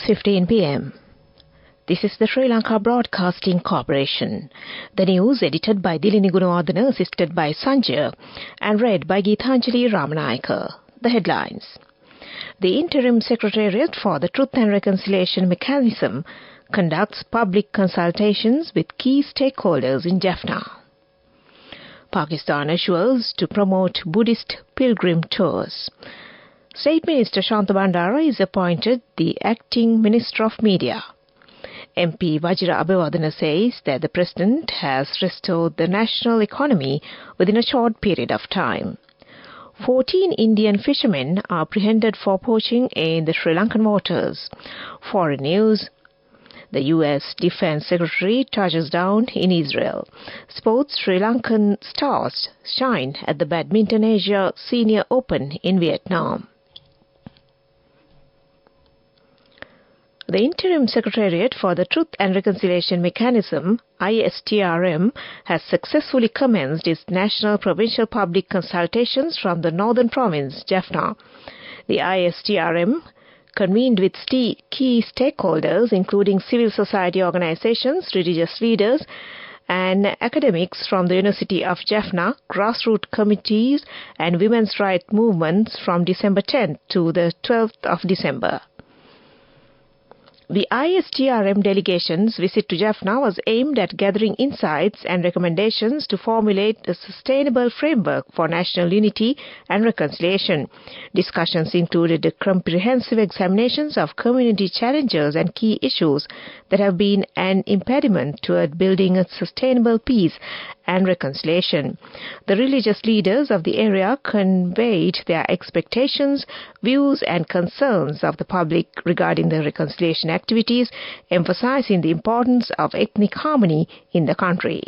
6:15 p.m. This is the Sri Lanka Broadcasting Corporation. The news edited by Dilini Gunawardena, assisted by Sanjay, and read by Geethanjali Ramanayaka. The headlines. The Interim Secretariat for the Truth and Reconciliation Mechanism conducts public consultations with key stakeholders in Jaffna. Pakistan assures to promote Buddhist pilgrim tours. State Minister Shantha Bandara is appointed the Acting Minister of Media. MP Vajira Abewardena says that the President has restored the national economy within a short period of time. 14 Indian fishermen are apprehended for poaching in the Sri Lankan waters. Foreign news. The U.S. Defense Secretary touches down in Israel. Sports. Sri Lankan stars shine at the Badminton Asia Senior Open in Vietnam. The Interim Secretariat for the Truth and Reconciliation Mechanism, ISTRM, has successfully commenced its national provincial public consultations from the northern province, Jaffna. The ISTRM convened with key stakeholders, including civil society organizations, religious leaders, and academics from the University of Jaffna, grassroots committees, and women's rights movements from December 10th to the 12th of December. The ISTRM delegation's visit to Jaffna was aimed at gathering insights and recommendations to formulate a sustainable framework for national unity and reconciliation. Discussions included comprehensive examinations of community challenges and key issues that have been an impediment toward building a sustainable peace and reconciliation. The religious leaders of the area conveyed their expectations, views and concerns of the public regarding the reconciliation activities, emphasizing the importance of ethnic harmony in the country.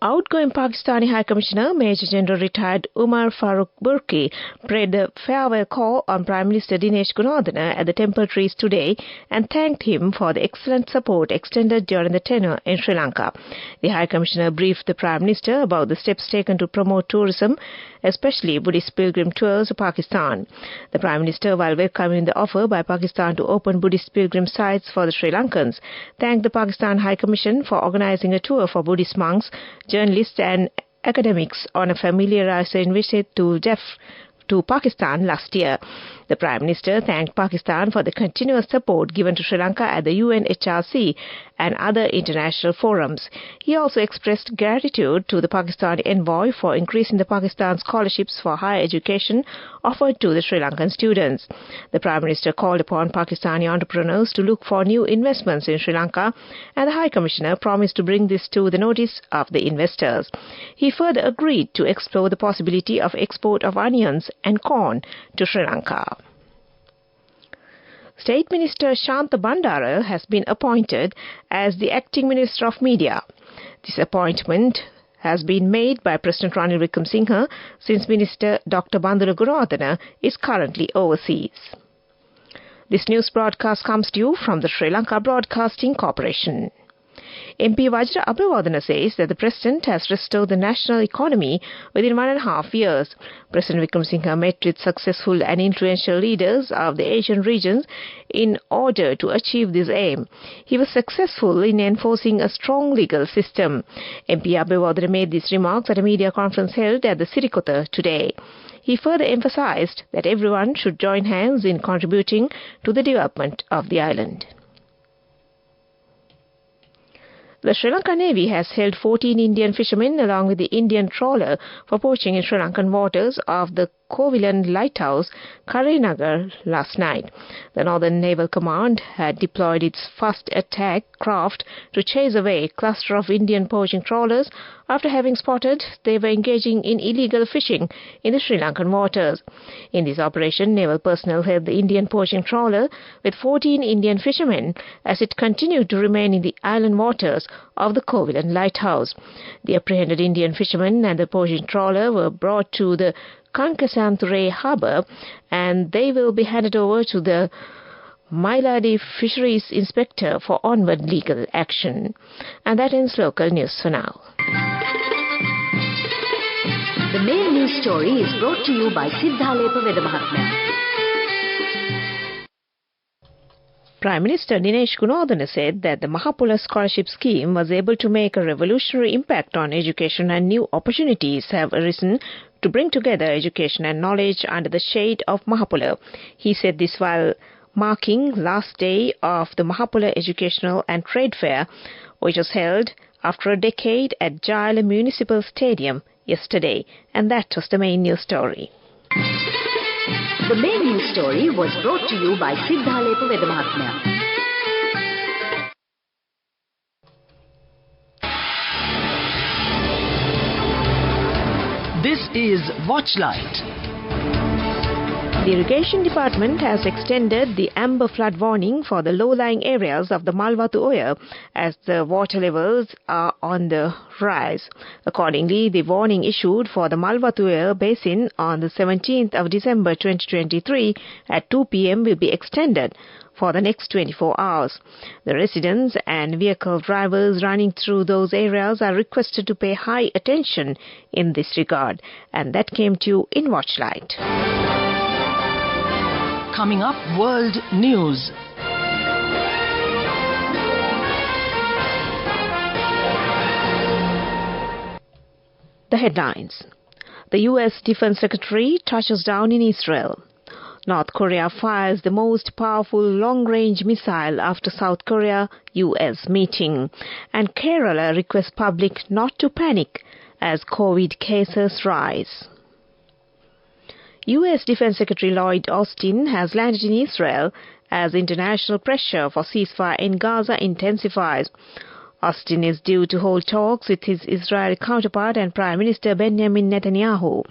Outgoing Pakistani High Commissioner Major General retired Umar Farooq Burki paid a farewell call on Prime Minister Dinesh Gunawardena at the Temple Trees today and thanked him for the excellent support extended during the tenure in Sri Lanka. The High Commissioner briefed the Prime Minister about the steps taken to promote tourism, especially Buddhist pilgrim tours to Pakistan. The Prime Minister, while welcoming the offer by Pakistan to open Buddhist pilgrim sites for the Sri Lankans, thanked the Pakistan High Commission for organizing a tour for Buddhist monks, journalists and academics on a familiarizing visit to Pakistan last year. The Prime Minister thanked Pakistan for the continuous support given to Sri Lanka at the UNHRC and other international forums. He also expressed gratitude to the Pakistani envoy for increasing the Pakistan scholarships for higher education offered to the Sri Lankan students. The Prime Minister called upon Pakistani entrepreneurs to look for new investments in Sri Lanka, and the High Commissioner promised to bring this to the notice of the investors. He further agreed to explore the possibility of export of onions and corn to Sri Lanka. State Minister Shantha Bandara has been appointed as the Acting Minister of Media. This appointment has been made by President Ranil Wickremesinghe since Minister Dr. Bandula Gunawardena is currently overseas. This news broadcast comes to you from the Sri Lanka Broadcasting Corporation. MP Vajira Abewardena says that the President has restored the national economy within 1.5 years. President Wickremesinghe met with successful and influential leaders of the Asian regions in order to achieve this aim. He was successful in enforcing a strong legal system. MP Abewardena made these remarks at a media conference held at the Sirikota today. He further emphasized that everyone should join hands in contributing to the development of the island. The Sri Lankan Navy has held 14 Indian fishermen along with the Indian trawler for poaching in Sri Lankan waters off the Kovilan Lighthouse, Karinagar, last night. The Northern Naval Command had deployed its fast attack craft to chase away a cluster of Indian poaching trawlers after having spotted they were engaging in illegal fishing in the Sri Lankan waters. In this operation, naval personnel held the Indian poaching trawler with 14 Indian fishermen as it continued to remain in the island waters of the Kovilan Lighthouse. The apprehended Indian fishermen and the poaching trawler were brought to the Kankasanthurei harbour, and they will be handed over to the Mailadi Fisheries Inspector for onward legal action. And that ends local news for now. The main news story is brought to you by Sinhala Veda Mahatmya. Prime Minister Dinesh Gunawardena said that the Mahapula Scholarship Scheme was able to make a revolutionary impact on education and new opportunities have arisen to bring together education and knowledge under the shade of Mahapula. He said this while marking last day of the Mahapula Educational and Trade Fair, which was held after a decade at Jaila Municipal Stadium yesterday. And that was the main news story. The main news story was brought to you by Sinhala Mahatmya. This is Watchlight. The Irrigation Department has extended the amber flood warning for the low-lying areas of the Malwatu Oya as the water levels are on the rise. Accordingly, the warning issued for the Malwatu Oya basin on the 17th of December 2023 at 2 p.m. will be extended for the next 24 hours. The residents and vehicle drivers running through those areas are requested to pay high attention in this regard. And that came to you in Watchlight. Coming up, World News. The headlines. The U.S. Defense Secretary touches down in Israel. North Korea fires the most powerful long-range missile after South Korea-U.S. meeting. And Kerala requests public not to panic as COVID cases rise. U.S. Defense Secretary Lloyd Austin has landed in Israel as international pressure for ceasefire in Gaza intensifies. Austin is due to hold talks with his Israeli counterpart and Prime Minister Benjamin Netanyahu.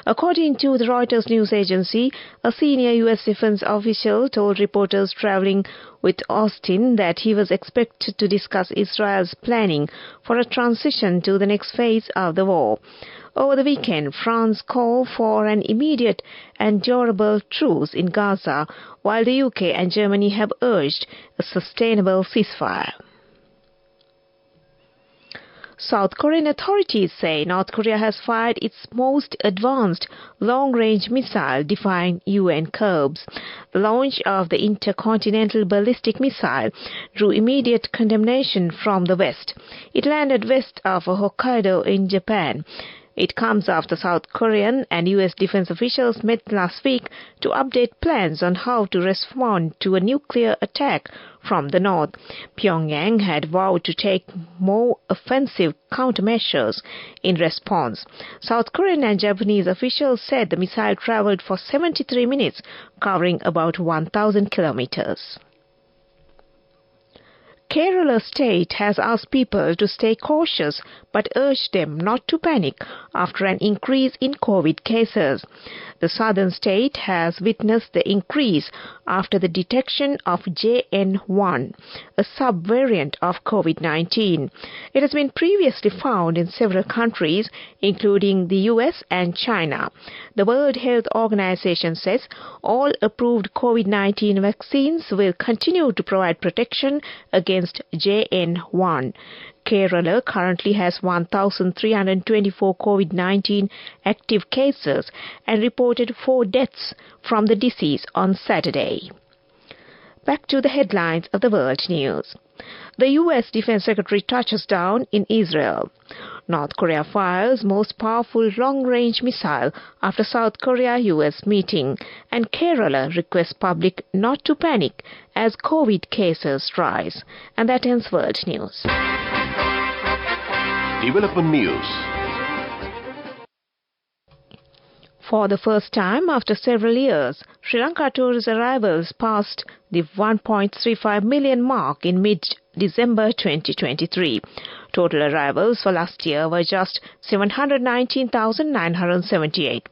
According to the Reuters news agency, a senior U.S. defense official told reporters traveling with Austin that he was expected to discuss Israel's planning for a transition to the next phase of the war. Over the weekend, France called for an immediate and durable truce in Gaza, while the UK and Germany have urged a sustainable ceasefire. South Korean authorities say North Korea has fired its most advanced long-range missile defying UN curbs. The launch of the intercontinental ballistic missile drew immediate condemnation from the West. It landed west of Hokkaido in Japan. It comes after South Korean and U.S. defense officials met last week to update plans on how to respond to a nuclear attack from the north. Pyongyang had vowed to take more offensive countermeasures in response. South Korean and Japanese officials said the missile traveled for 73 minutes, covering about 1,000 kilometers. Kerala state has asked people to stay cautious but urged them not to panic after an increase in COVID cases. The southern state has witnessed the increase after the detection of JN1, a subvariant of COVID-19. It has been previously found in several countries, including the US and China. The World Health Organization says all approved COVID-19 vaccines will continue to provide protection against JN1. Kerala currently has 1,324 COVID-19 active cases and reported 4 deaths from the disease on Saturday. Back to the headlines of the world news. The U.S. Defense Secretary touches down in Israel. North Korea fires most powerful long-range missile after South Korea-U.S. meeting, and Kerala requests public not to panic as COVID cases rise. And that ends World News. Development News. For the first time after several years, Sri Lanka tourist arrivals passed the 1.35 million mark in mid-December 2023. Total arrivals for last year were just 719,978.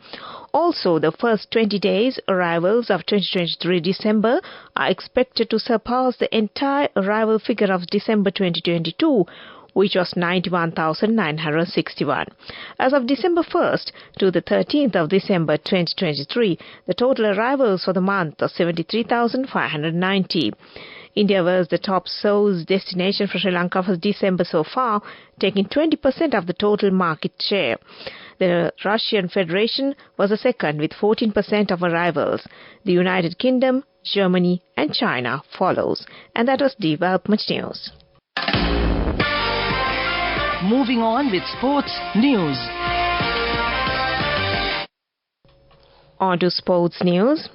Also, the first 20 days arrivals of 2023 December are expected to surpass the entire arrival figure of December 2022, which was 91,961. As of December 1st to the 13th of December 2023, the total arrivals for the month was 73,590. India was the top source destination for Sri Lanka for December so far, taking 20% of the total market share. The Russian Federation was the second with 14% of arrivals. The United Kingdom, Germany and China follows. And that was development news. Moving on with sports news. On to sports news.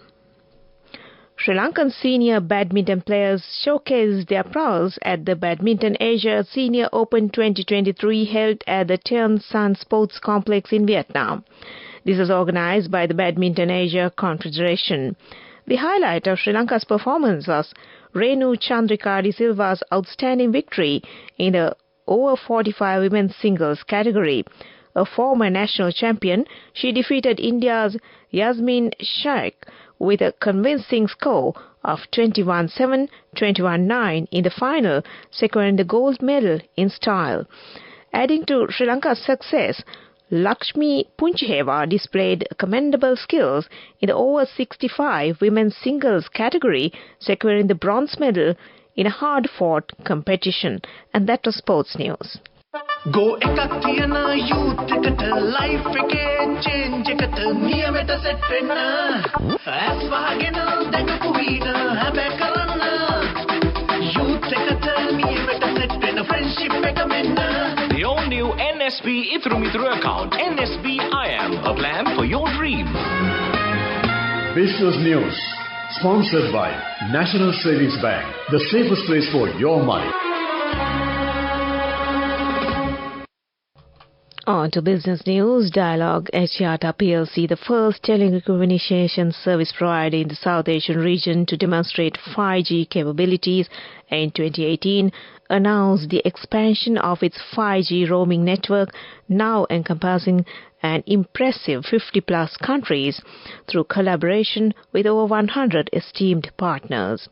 Sri Lankan senior badminton players showcased their prowess at the Badminton Asia Senior Open 2023 held at the Theun San Sports Complex in Vietnam. This is organized by the Badminton Asia Confederation. The highlight of Sri Lanka's performance was Renu Chandrika de Silva's outstanding victory in the over 45 women's singles category. A former national champion, she defeated India's Yasmin Shaikh with a convincing score of 21-7, 21-9 in the final, securing the gold medal in style. Adding to Sri Lanka's success, Lakshmi Punchiheva displayed commendable skills in the over 65 women's singles category, securing the bronze medal in a hard-fought competition. And that was sports news. Go ekak thiyana youth eකට life එකේ change එකට නියමෙට set වෙන්න as වහගෙන දැකපු වීන හැබැයි කරන්න youth එකට නියමෙට set වෙන්න friendship එක මෙන්න. The all new NSB Ithru Mithru account, NSB IM, a plan for your dream. Business news sponsored by National Savings Bank, the safest place for your money. On to business news. Dialog Axiata PLC, the first telecommunications service provider in the South Asian region to demonstrate 5G capabilities in 2018, announced the expansion of its 5G roaming network, now encompassing an impressive 50-plus countries through collaboration with over 100 esteemed partners.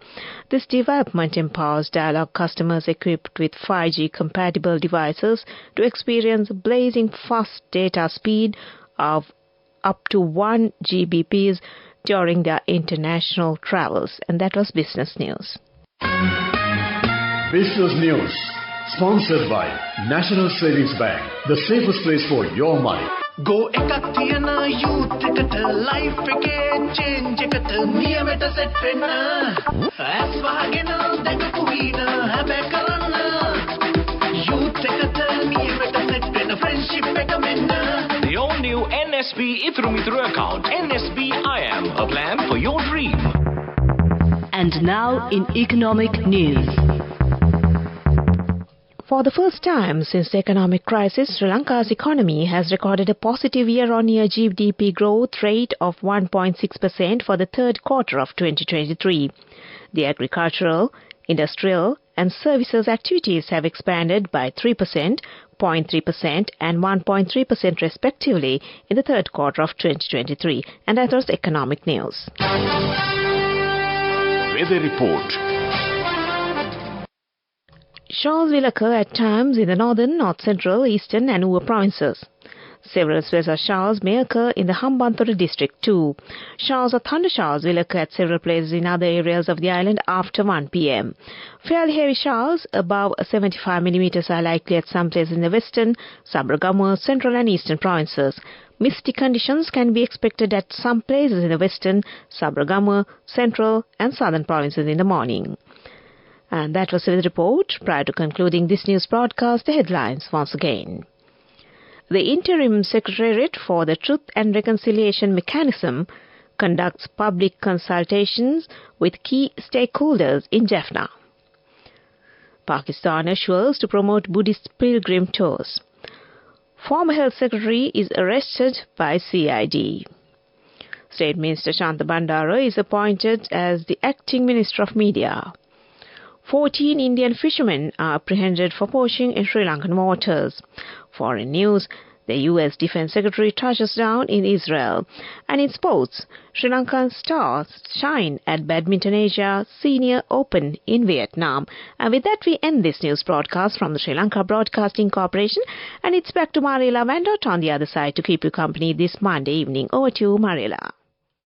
This development empowers Dialog customers equipped with 5G-compatible devices to experience blazing fast data speed of up to 1 Gbps during their international travels. And that was business news. Business news sponsored by National Savings Bank, the safest place for your money. Go ekak thiyana youth එකට life එකේ change එකට නියමෙට set වෙන්න as වහගෙන දැකපු වීන හැබැයි කරන්න youth එකට නියමෙට set වෙන්න friendship එක මෙන්න. The all new NSB Ithru Mithru account, NSB IM, a plan for your dream. And now in economic news. For the first time since the economic crisis, Sri Lanka's economy has recorded a positive year-on-year GDP growth rate of 1.6% for the third quarter of 2023. The agricultural, industrial and services activities have expanded by 3%, 0.3% and 1.3% respectively in the third quarter of 2023. And that was economic news. Weather report. Showers will occur at times in the northern, north-central, eastern and Uva provinces. Several special showers may occur in the Hambantota district too. Showers or thunder showers will occur at several places in other areas of the island after 1 p.m. Fairly heavy showers above 75 millimeters are likely at some places in the western, Sabaragamuwa, central and eastern provinces. Misty conditions can be expected at some places in the western, Sabaragamuwa, central and southern provinces in the morning. And that was the report. Prior to concluding this news broadcast, the headlines once again. The Interim Secretariat for the Truth and Reconciliation Mechanism conducts public consultations with key stakeholders in Jaffna. Pakistan assures to promote Buddhist pilgrim tours. Former Health Secretary is arrested by CID. State Minister Shanta Bandara is appointed as the Acting Minister of Media. 14 Indian fishermen are apprehended for poaching in Sri Lankan waters. Foreign news, the U.S. Defense Secretary touches down in Israel. And in sports, Sri Lankan stars shine at Badminton Asia Senior Open in Vietnam. And with that, we end this news broadcast from the Sri Lanka Broadcasting Corporation. And it's back to Mariela Vandot on the other side to keep you company this Monday evening. Over to you, Mariela.